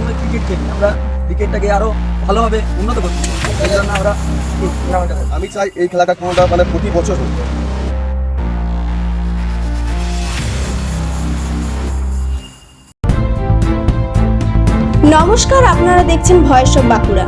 সবসময় ক্রিকেট খেলি, আমরা ক্রিকেটটাকে আরো ভালোভাবে উন্নত করতে চাই। এই জন্য আমরা আমি চাই এই খেলাটা কোনোটা মানে প্রতি বছর হোক। নমস্কার, আপনারা দেখছেন ভয়েস অফ বাঁকুড়া।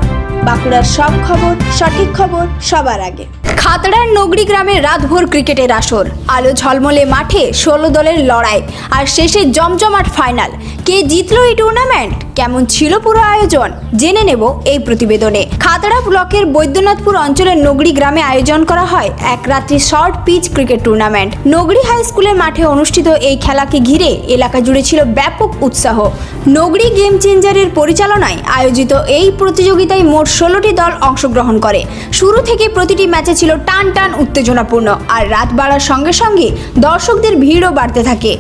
বাঁকুড়ার সব খবর, সঠিক খবর সবার আগে। খাতড়ার নগরী গ্রামে রাতভর ক্রিকেটের আসর, আলো ঝলমলে মাঠে 16 দলের লড়াই, আর শেষে জমজমাট ফাইনাল। কে জিতলো এই টুর্নামেন্ট, কেমন ছিল পুরো আয়োজন, জেনে নেব এই প্রতিবেদনে। খাতড়া ব্লকের বৈদ্যনাথপুর অঞ্চলের নগরী গ্রামে আয়োজন করা হয় এক রাত্রি শর্ট পিচ ক্রিকেট টুর্নামেন্ট। নগরী হাই স্কুলের মাঠে অনুষ্ঠিত এই খেলাকে ঘিরে এলাকা জুড়ে ছিল ব্যাপক উৎসাহ। নগরী গেম চেঞ্জারের পরিচালনায় আয়োজিত এই প্রতিযোগিতায় মোট 16টি দল অংশগ্রহণ করে। শুরু থেকে প্রতিটি ম্যাচে ছিল টান টান উত্তেজনাপূর্ণ, আর রাত বাড়ার সঙ্গে সঙ্গে দর্শকদের ভিড়ও বাড়তে থাকে।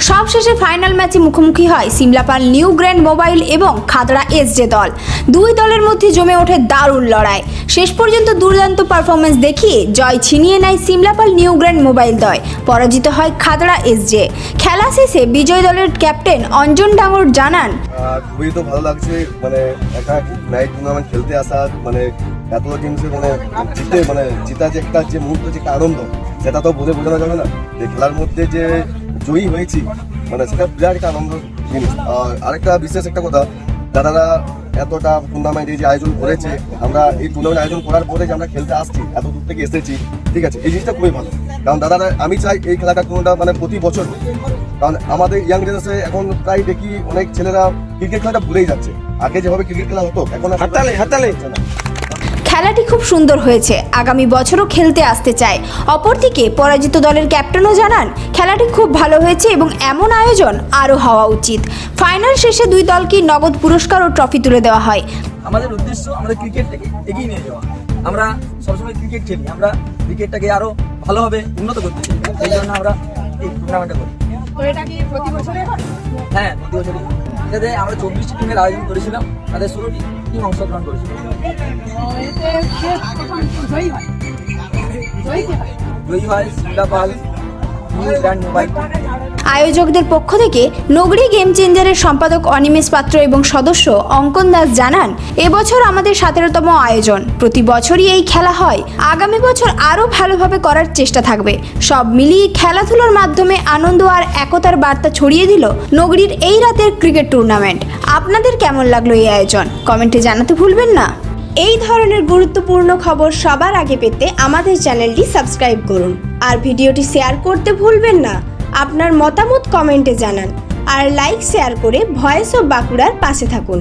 সবশেষে ফাইনাল ম্যাচে মুখোমুখি হয় সিমলাপাল নিউ গ্র্যান্ড মোবাইল এবং খাতড়া এসজে দল। দুই দলের মধ্যে জমে ওঠে দারুণ লড়াই। শেষ পর্যন্ত দুর্দান্ত পারফরমেন্স দেখিয়ে জয় ছিনিয়ে নেয় সিমলাপাল নিউ গ্র্যান্ড মোবাইল দল, পরাজিত হয় খাতড়া এসজে। খেলা শেষে বিজয় দলের ক্যাপ্টেন অঞ্জন ডাঙ্গর জানান, খুবই তো ভালো লাগছে, মানে একটা নাইট টুর্নামেন্ট খেলতে আসা, মানে এত টিমসে মানে জিতা যে একটা যে মুহূর্ত, যে একটা আনন্দ, সেটা তো বলে বোঝানো যাবে না। যে খেলার মধ্যে যে জয়ী হয়েছি, মানে সেটা বিরাট একটা আনন্দ জিনিস। আর আরেকটা বিশেষ একটা কথা, দাদারা এতটা টুর্নামেন্ট এই যে আয়োজন করেছে, আমরা এই টুর্নামেন্ট আয়োজন করার পরে যে আমরা খেলতে আসছি, এত দূর থেকে এসেছি, ঠিক আছে, এই জিনিসটা খুবই ভালো। কারণ দাদারা, আমি চাই এই খেলাটা কোনোটা মানে প্রতি বছর হোক। কারণ আমাদের ইয়াং জেনারেশনে এখন প্রায় দেখি অনেক ছেলেরা ক্রিকেট খেলাটা ভুলেই যাচ্ছে। আগে যেভাবে ক্রিকেট খেলা হতো, এখন হাততালি। খেলাটি খুব সুন্দর হয়েছে, আগামী বছরও খেলতে আসতে চায়। অপরদিকে পরাজিত দলের ক্যাপ্টেনও জানান, খেলাটি খুব ভালো হয়েছে এবং এমন আয়োজন আরও হওয়া উচিত। ফাইনাল শেষে দুই দলকে নগদ পুরস্কার ও ট্রফি তুলে দেওয়া হয়। আমাদের উদ্দেশ্য আমাদের ক্রিকেটটাকে এগিয়ে নিয়ে যাওয়া। আমরা সবসময় ক্রিকেট খেলি, আমরা ক্রিকেটটাকে আরো ভালোভাবে উন্নত করতে চাই। এই জন্য আমরা এই টুর্নামেন্টটা করি। হ্যাঁ, প্রতি বছরই। এটাতে আমরা 24টি টিমের আয়োজন করেছিলাম, তাদের 16টি টিম অংশগ্রহণ করেছিল। জয়ী হয় সিমলাপাল নিউ গ্র্যান্ড মোবাইল। আয়োজকদের পক্ষ থেকে নগরী গেম চেঞ্জারের সম্পাদক অনিমেষ পাত্র এবং সদস্য অঙ্কন দাস জানান, এবছর আমাদের 17তম আয়োজন। প্রতি বছরই এই খেলা হয়, আগামী বছর আরও ভালোভাবে করার চেষ্টা থাকবে। সব মিলিয়ে খেলাধুলার মাধ্যমে আনন্দ আর একতার বার্তা ছড়িয়ে দিল নগরীর এই রাতের ক্রিকেট টুর্নামেন্ট। আপনাদের কেমন লাগলো এই আয়োজন, কমেন্টে জানাতে ভুলবেন না। এই ধরনের গুরুত্বপূর্ণ খবর সবার আগে পেতে আমাদের চ্যানেলটি সাবস্ক্রাইব করুন, আর ভিডিওটি শেয়ার করতে ভুলবেন না। আপনার মতামত কমেন্টে জানান, আর লাইক শেয়ার করে ভয়েস অফ বাঁকুড়ার পাশে থাকুন।